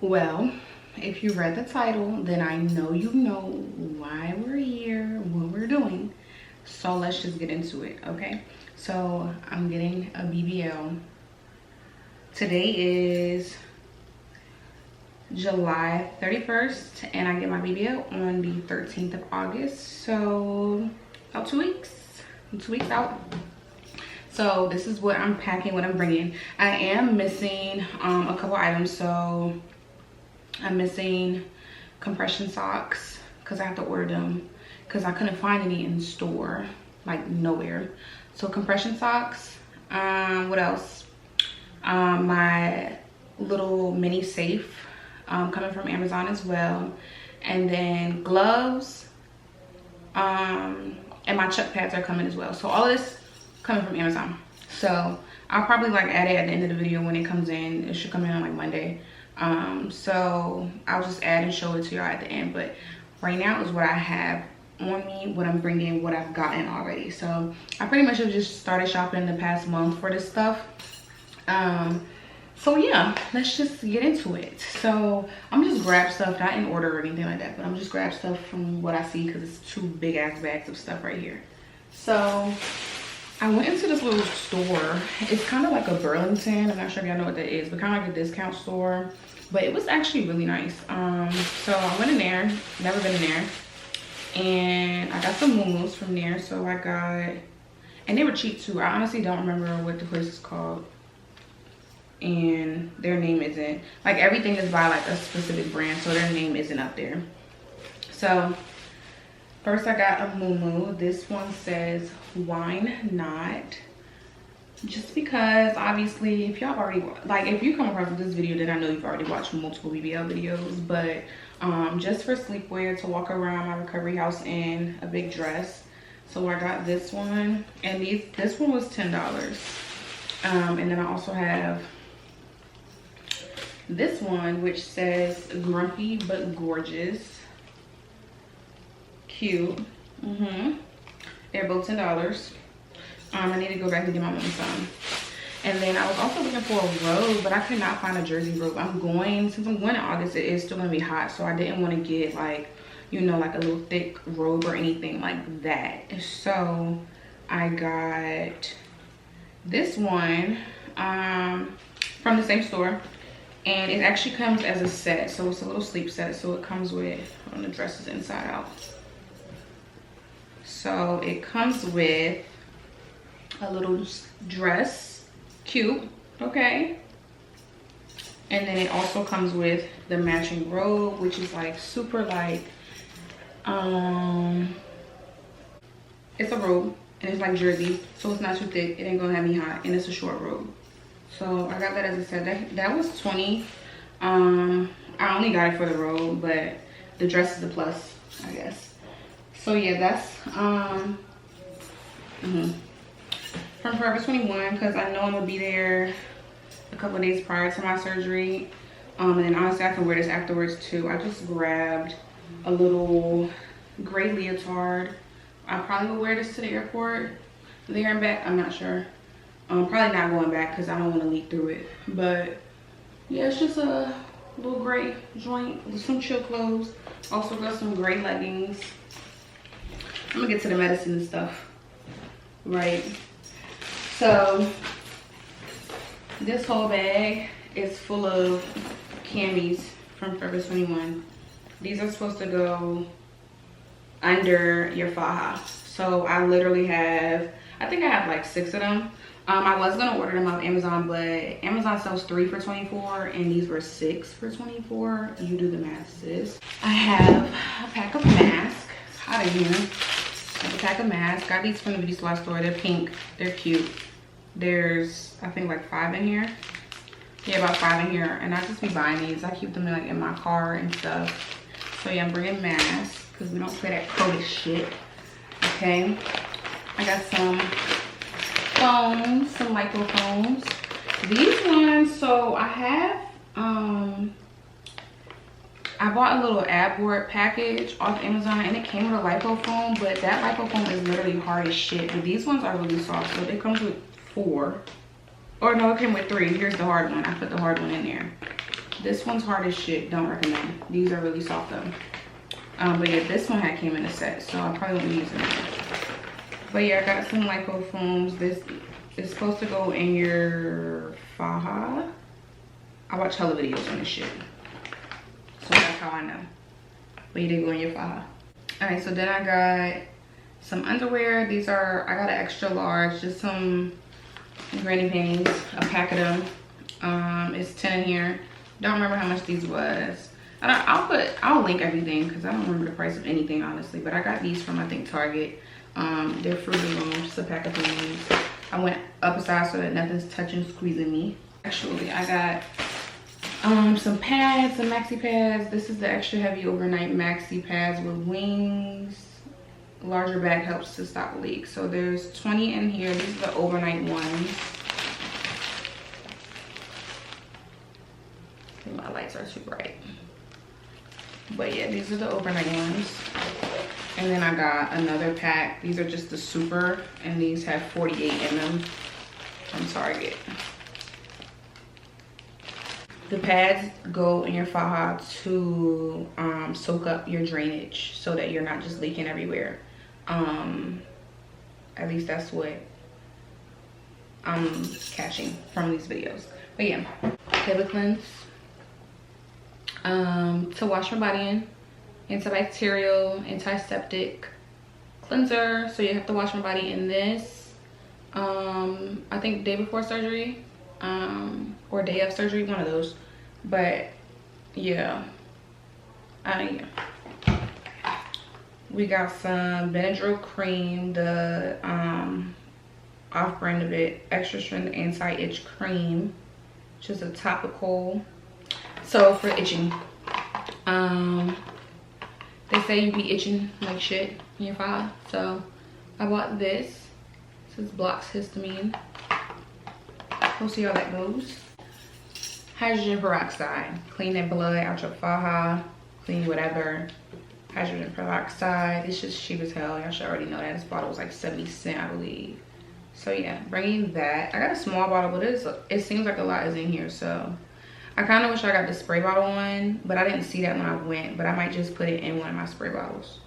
Well, if you read the title, then I know you know why we're here, what we're doing. So let's just get into it, okay? So I'm getting a BBL. Today is July 31st, and I get my BBL on the 13th of August. So about 2 weeks. I'm 2 weeks out. So this is what I'm packing, what I'm bringing. I am missing a couple items. So I'm missing compression socks because I have to order them because I couldn't find any in store, like nowhere. So compression socks. What else? My little mini safe coming from Amazon as well. And then gloves. And my chuck pads are coming as well. So all of this coming from Amazon. So I'll probably like add it at the end of the video when it comes in. It should come in on like Monday. So I'll just add and show it to y'all at the end. But right now is what I have on me, what I'm bringing, what I've gotten already. So I pretty much have just started shopping the past month for this stuff. So yeah, let's just get into it. So I'm just grab stuff, not in order or anything like that, but I'm just grab stuff from what I see because it's two big ass bags of stuff right here. So I went into this little store. It's kind of like a Burlington. I'm not sure if y'all know what that is, but kind of like a discount store. But it was actually really nice. So I went in there, never been in there. And I got some muumuus from there. So I got, and they were cheap too. I honestly don't remember what the place is called. And their name isn't, like everything is by like a specific brand. So their name isn't up there. So first I got a muumuu. This one says wine not, just because obviously if y'all already, like if you come across this video, then I know you've already watched multiple BBL videos, but just for sleepwear to walk around my recovery house in a big dress. So I got this one, and this one was $10. And then I also have this one which says grumpy but gorgeous. Cute. They're both $10. I need to go back and get my mom some. And then I was also looking for a robe, but I could not find a jersey robe. Since I'm going in August, it is still gonna be hot, so I didn't want to get like, you know, like a little thick robe or anything like that. So I got this one from the same store, and it actually comes as a set. So it's a little sleep set. So it comes with, the dress is inside out. So it comes with a little dress, cute, okay. And then it also comes with the matching robe, which is like super like, it's a robe and it's like jersey, so it's not too thick. It ain't gonna have me hot, and it's a short robe. So I got that as I said. That was $20. I only got it for the robe, but the dress is a plus, I guess. So yeah, that's from Forever 21, because I know I'm gonna be there a couple of days prior to my surgery. And then honestly I can wear this afterwards too. I just grabbed a little gray leotard. I probably will wear this to the airport there and back. I'm not sure. Probably not going back because I don't want to leak through it. But yeah, it's just a little gray joint with some chill clothes. Also got some gray leggings. I'm gonna get to the medicine and stuff, right? So this whole bag is full of camis from Forever 21. These are supposed to go under your faja. So I literally have, I think I have like 6 of them. I was gonna order them off Amazon, but Amazon sells 3 for $24 and these were 6 for $24. You do the math, sis. I have a pack of masks. It's hot in here. I have a pack of masks. Got these from the beauty supply store. They're pink. They're cute. There's, I think, like 5 in here. Yeah, about 5 in here. And I just be buying these. I keep them like in my car and stuff. So yeah, I'm bringing masks because we don't play that COVID shit. Okay. I got some phones, some microphones. These ones, so I have I bought a little ad board package off Amazon, and it came with a lipo foam, but that lipo foam is literally hard as shit. But these ones are really soft, so it comes with 4. Or no, it came with 3. Here's the hard one. I put the hard one in there. This one's hard as shit. Don't recommend. These are really soft though. But yeah, this one came in a set, so I probably won't be using it. But yeah, I got some lipo foams. This is supposed to go in your faja. I watch hella videos on this shit, so that's how I know. But you did go in your faja. All right, so then I got some underwear. These are, I got an extra large, just some granny panties, a pack of them. It's 10 in here. Don't remember how much these was. I'll link everything because I don't remember the price of anything honestly, but I got these from I think Target. They're Fruity Looms, just a pack of things. I went up a size so that nothing's touching, squeezing me. Actually, I got some pads, some maxi pads. This is the extra heavy overnight maxi pads with wings. Larger bag helps to stop leaks. So there's 20 in here. These are the overnight ones. My lights are too bright. But yeah, these are the overnight ones. And then I got another pack. These are just the super, and these have 48 in them from Target. The pads go in your faja to soak up your drainage so that you're not just leaking everywhere. At least that's what I'm catching from these videos. But yeah, Pivot Cleanse. To wash my body in. Antibacterial, antiseptic cleanser. So you have to wash my body in this. I think day before surgery. Or day of surgery, one of those. But yeah. Yeah. We got some Benadryl cream, the off-brand of it, extra strength anti-itch cream, which is a topical. So for itching, they say you be itching like shit in your file. So I bought this. This blocks histamine. We'll see how that goes. Hydrogen peroxide, clean that blood out your faja, clean whatever. Hydrogen peroxide, it's just cheap as hell. Y'all should already know that. This bottle was like 70 cents, I believe. So yeah, bringing that. I got a small bottle, but it seems like a lot is in here. So I kind of wish I got the spray bottle one, but I didn't see that when I went. But I might just put it in one of my spray bottles.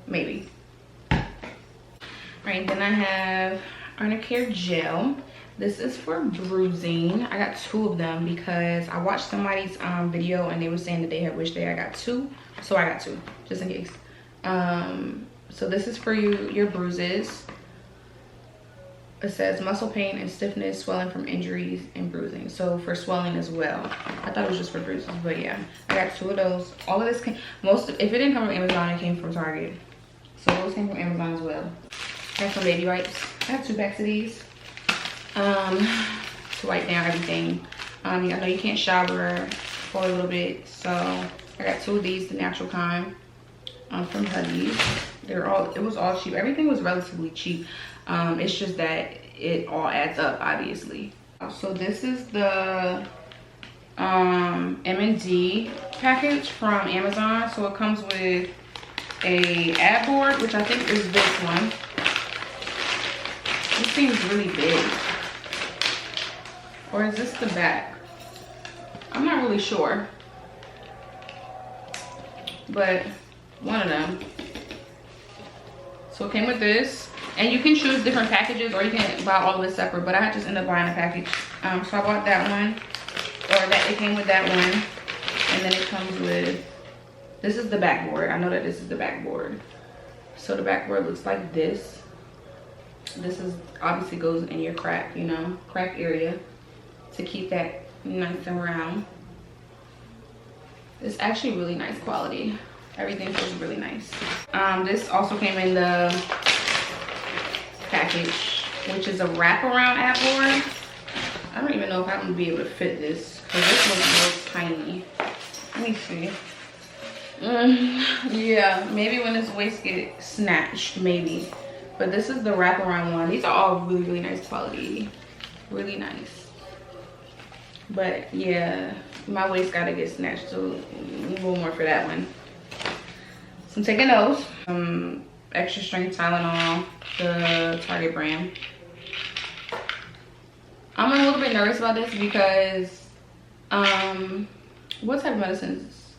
Maybe. All right, then I have Arnicare gel. This is for bruising. I got 2 of them because I watched somebody's video and they were saying that they had wished I got 2. So I got 2, just in case. So this is for your bruises. It says muscle pain and stiffness, swelling from injuries and bruising. So for swelling as well. I thought it was just for bruises, but yeah. I got 2 of those. All of this came, if it didn't come from Amazon, it came from Target. So those came from Amazon as well. I have some baby wipes. I have 2 packs of these. To wipe down everything. I know you can't shower for a little bit, so I got 2 of these, the natural kind, from Huggies. It was all cheap. Everything was relatively cheap. It's just that it all adds up, obviously. So this is the M&D package from Amazon. So it comes with a ad board, which I think is this one. This seems really big. Or is this the back? I'm not really sure. But one of them. So it came with this. And you can choose different packages or you can buy all of it separate. But I just ended up buying a package. So I bought that one. It came with that one. And then it comes with, this is the backboard. I know that this is the backboard. So the backboard looks like this. This is obviously goes in your crack, crack area, to keep that nice and round. It's actually really nice quality. Everything feels really nice. This also came in the package, which is a wraparound ad board. I don't even know if I'm gonna be able to fit this because this looks real tiny. Let me see. Yeah, maybe when this waist gets snatched, maybe. But this is the wraparound one. These are all really, really nice quality. Really nice. But yeah, my waist gotta get snatched, so a little more for that one. So I'm taking those. Extra strength Tylenol, the Target brand. I'm a little bit nervous about this because what type of medicines?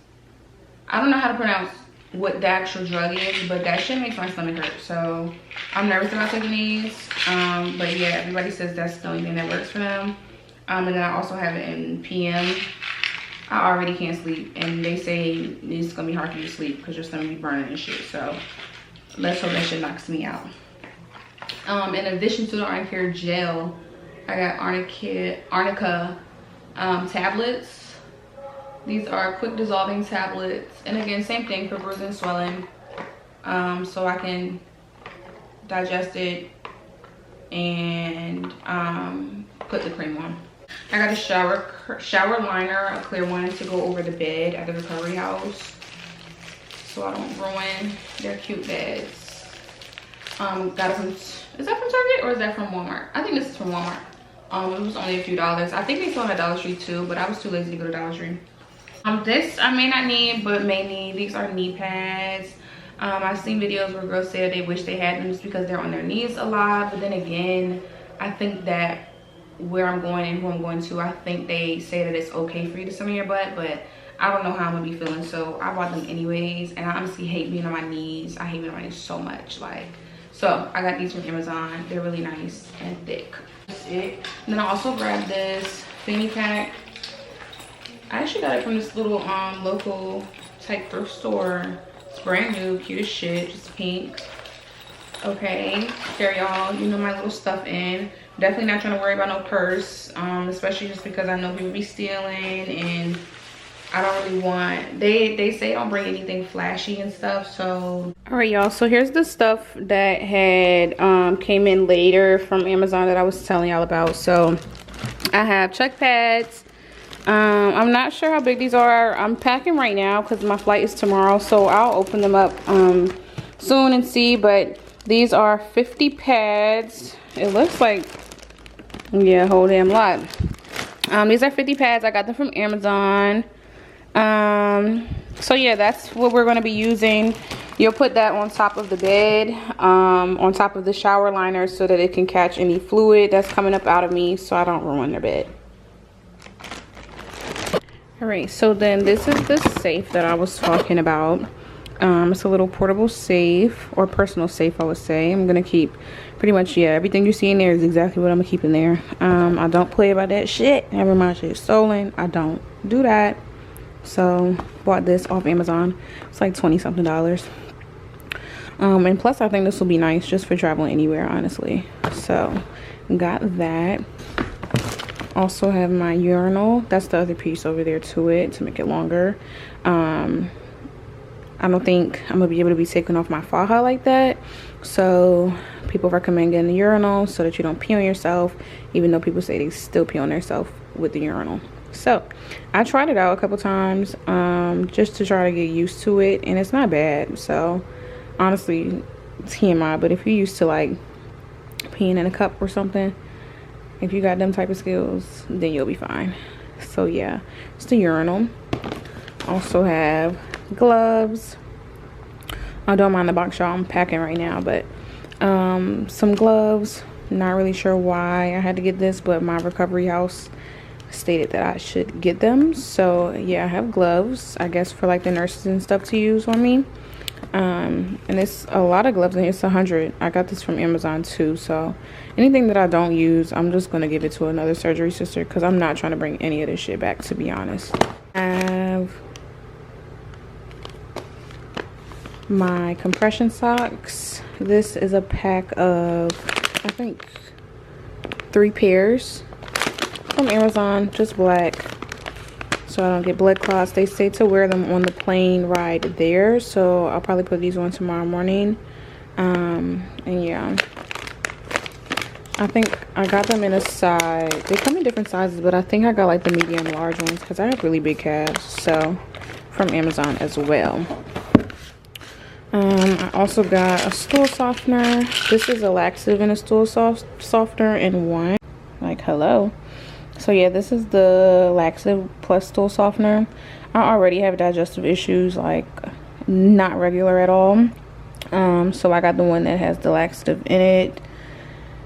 I don't know how to pronounce what the actual drug is, but that shit makes my stomach hurt. So I'm nervous about taking these. But yeah, everybody says that's the only thing that works for them. And then I also have it in PM. I already can't sleep, and they say it's gonna be hard for you to sleep because your stomach be burning and shit. So let's hope that shit knocks me out. In addition to the Arnica gel, I got Arnica tablets. These are quick dissolving tablets, and again, same thing for bruising and swelling. So I can digest it and put the cream on. I got a shower liner, a clear one, to go over the bed at the recovery house, so I don't ruin their cute beds. Got it from, is that from Target or is that from Walmart? I think this is from Walmart. It was only a few dollars. I think they sold at Dollar Tree too, but I was too lazy to go to Dollar Tree. This I may not need, but may need. These are knee pads. I've seen videos where girls say that they wish they had them just because they're on their knees a lot, but then again, I think that where I'm going and who I'm going to, I think they say that it's okay for you to sit on your butt, but I don't know how I'm gonna be feeling, so I bought them anyways. And I honestly hate being on my knees. I hate being on my knees so much, like. So I got these from Amazon. They're really nice and thick. That's it. And then I also grabbed this fanny pack. I actually got it from this little local type thrift store. It's brand new, cute as shit, just pink. Okay, carry all, you know, my little stuff in. Definitely not trying to worry about no purse, especially just because I know people be stealing, and I don't really want, they say don't bring anything flashy and stuff. So all right, y'all, so here's the stuff that had came in later from Amazon that I was telling y'all about. So I have check pads. I'm not sure how big these are. I'm packing right now because my flight is tomorrow, so I'll open them up soon and see. But these are 50 pads. It looks like, yeah, a whole damn lot. These are 50 pads. I got them from Amazon. So yeah, that's what we're going to be using. You'll put that on top of the bed, on top of the shower liner, so that it can catch any fluid that's coming up out of me, so I don't ruin their bed. All right, so then this is the safe that I was talking about. It's a little portable safe, or personal safe, I would say. I'm gonna keep pretty much, yeah, everything you see in there is exactly what I'm gonna keep in there. I don't play about that shit. Ever my shit is stolen, I don't do that. So bought this off Amazon. It's like 20 something dollars. And plus I think this will be nice just for traveling anywhere, honestly. So got that. Also have my urinal. That's the other piece over there to it to make it longer. I don't think I'm gonna be able to be taking off my faja like that, so people recommend getting the urinal so that you don't pee on yourself, even though people say they still pee on themselves with the urinal. So I tried it out a couple times just to try to get used to it, and it's not bad. So honestly, TMI, but if you're used to like peeing in a cup or something, if you got them type of skills, then you'll be fine. So yeah, it's the urinal. Also have gloves. I don't mind the box, y'all. I'm packing right now, but some gloves. Not really sure why I had to get this, but my recovery house stated that I should get them. So yeah, I have gloves, I guess, for like the nurses and stuff to use on me. And it's a lot of gloves, and it's 100. I got this from Amazon too, so anything that I don't use, I'm just gonna give it to another surgery sister, because I'm not trying to bring any of this shit back, to be honest. I have my compression socks. This is a pack of, I think, 3 pairs from Amazon, just black, so I don't get blood clots. They say to wear them on the plane ride there, so I'll probably put these on tomorrow morning. And yeah, I think I got them in a size, they come in different sizes, but I think I got like the medium large ones because I have really big calves. So from Amazon as well. I also got a stool softener. This is a laxative and a stool softener in one. Like, hello. So yeah, this is the laxative plus stool softener. I already have digestive issues, like not regular at all. So I got the one that has the laxative in it.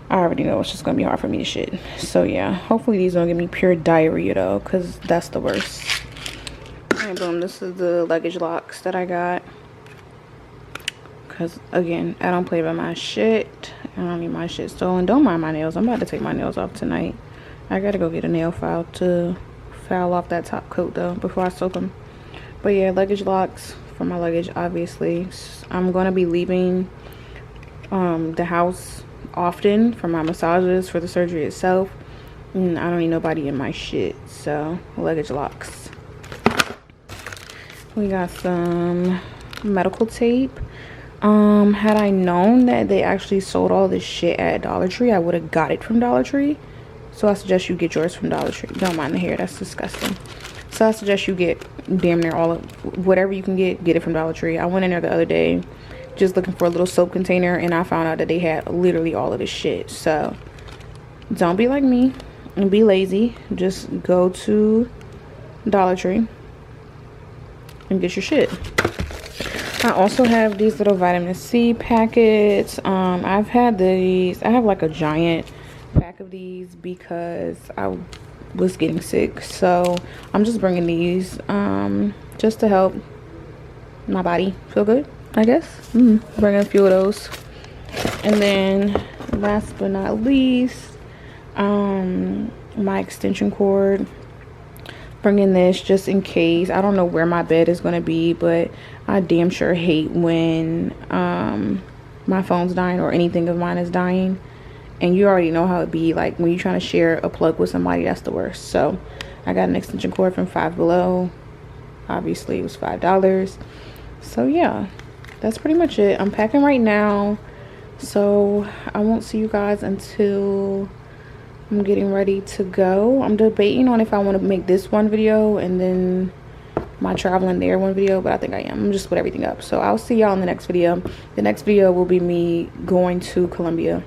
I already know it's just gonna be hard for me to shit. So yeah, hopefully these don't give me pure diarrhea though, because that's the worst. And boom, this is the luggage locks that I got. Because again, I don't play by my shit. I don't need my shit stolen. Don't mind my nails. I'm about to take my nails off tonight. I gotta go get a nail file to file off that top coat though before I soak them. But yeah, luggage locks for my luggage, obviously. I'm gonna be leaving the house often for my massages, for the surgery itself, and I don't need nobody in my shit. So luggage locks. We got some medical tape. Had I known that they actually sold all this shit at Dollar Tree, I would have got it from Dollar Tree. So I suggest you get yours from Dollar Tree. Don't mind the hair, that's disgusting. So I suggest you get damn near all of whatever you can get it from Dollar Tree. I went in there the other day just looking for a little soap container, and I found out that they had literally all of this shit. So don't be like me and be lazy. Just go to Dollar Tree and get your shit. I also have these little vitamin C packets. I've had these. I have like a giant pack of these because I was getting sick. So I'm just bringing these just to help my body feel good, I guess. Bringing a few of those. And then last but not least, my extension cord. Bringing this just in case. I don't know where my bed is going to be, but I damn sure hate when my phone's dying or anything of mine is dying. And you already know how it be, like when you're trying to share a plug with somebody, that's the worst. So I got an extension cord from Five Below. Obviously it was $5. So yeah, that's pretty much it. I'm packing right now, so I won't see you guys until I'm getting ready to go. I'm debating on if I want to make this one video and then my traveling there one video, but I think I am. I'm just put everything up. So I'll see y'all in the next video. The next video will be me going to Colombia.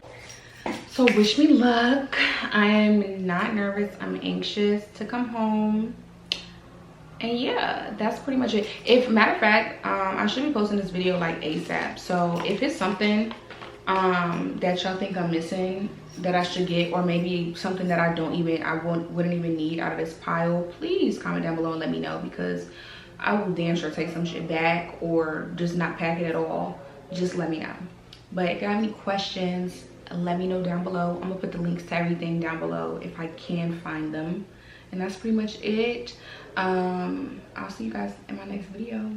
So wish me luck. I'm not nervous. I'm anxious to come home. And yeah, that's pretty much it. If matter of fact, I should be posting this video like ASAP. So if it's something that y'all think I'm missing that I should get, or maybe something that I wouldn't even need out of this pile, please comment down below and let me know, because I will damn sure take some shit back or just not pack it at all. Just let me know. But if you have any questions, let me know down below. I'm gonna put the links to everything down below if I can find them. And that's pretty much it. I'll see you guys in my next video.